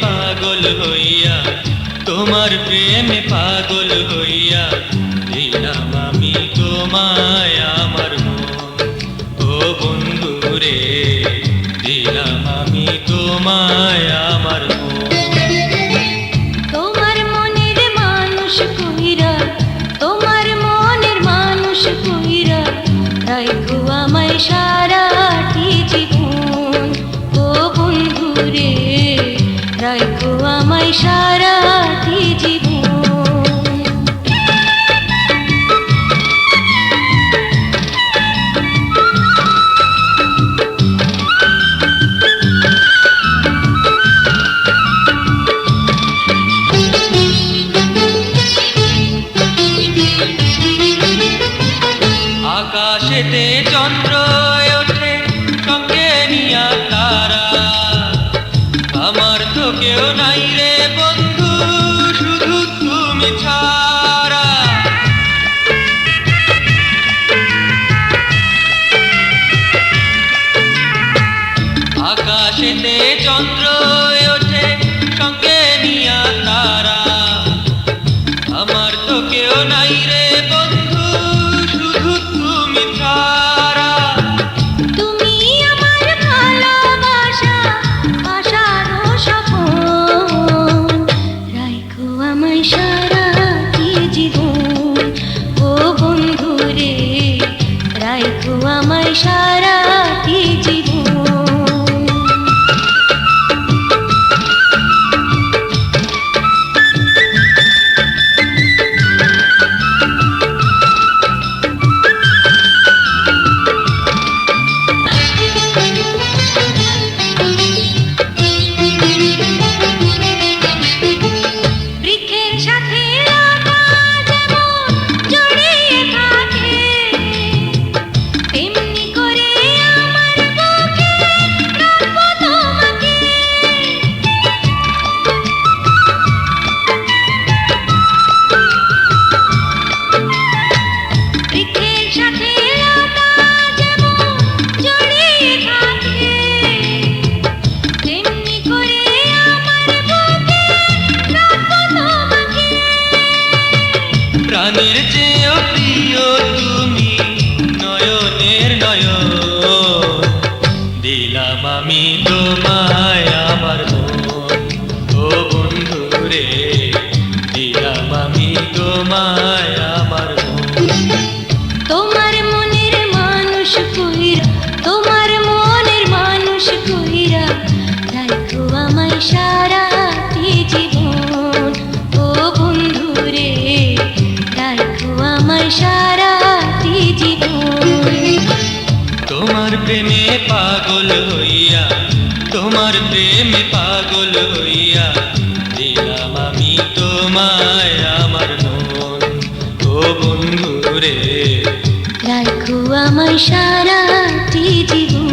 পাগল হইয়া, তোমার প্রেমে পাগল হইয়া দিলাম আমি তোমায় আমার মন। ও বন্ধু রে, দিলাম আমি তোমায় আমার মন। তোমার মনের মানুষ কইরা, তোমার মনের মানুষ কইরা রাইখো আমায় সারাটি জীবন। ও বন্ধু রে, রাইখো আমায় সারাটি জীবন। আকাশেতে চন্দ্র ওঠে সঙ্গে নিয়া তারা, আমার তো কেউ নাই রে বন্ধু শুধু তুমি ছাড়া। আকাশেতে চন্দ্র ওঠে সঙ্গে নিয়া তারা, আমার তো কেউ নাই রে বন্ধু শুধু তুমি ছাড়া। তুমি আমার ভালোবাসা, আশারও স্বপন, রাইখো আমায় সারাটি জীবন। ও বন্ধু রে, রাইখো আমায় সারাটি জীবন। বৃক্ষের সাথে লতা যেমন জড়িয়ে থাকে, তেমনি করে আমার বুকে রাখবো তোমাকে। বৃক্ষের সাথে লতা যেমন জড়িয়ে থাকে, তেমনি করে আমার বুকে রাখবো তোমাকে। প্রাণের চেয়েও প্রিয় তুমি, নয়নের নয়ন, দিলাম আমি তোমায় আমার মন। ও বন্ধু রে, দিলাম আমি তোমায় আমার মন। তোমার মনের মানুষ কইরা, তোমার মনের মানুষ কইরা রাইখো আমায় সারাটি জীবন। ও বন্ধু রে, রাইখো আমায় সারাটি জীবন। তোমার প্রেমে পাগল হইয়া, তোমার প্রেমে পাগল হইয়া দিলাম আমি তোমায় আমার মন। ও বন্ধু রে, রাইখো আমায় সারাটি জীবন।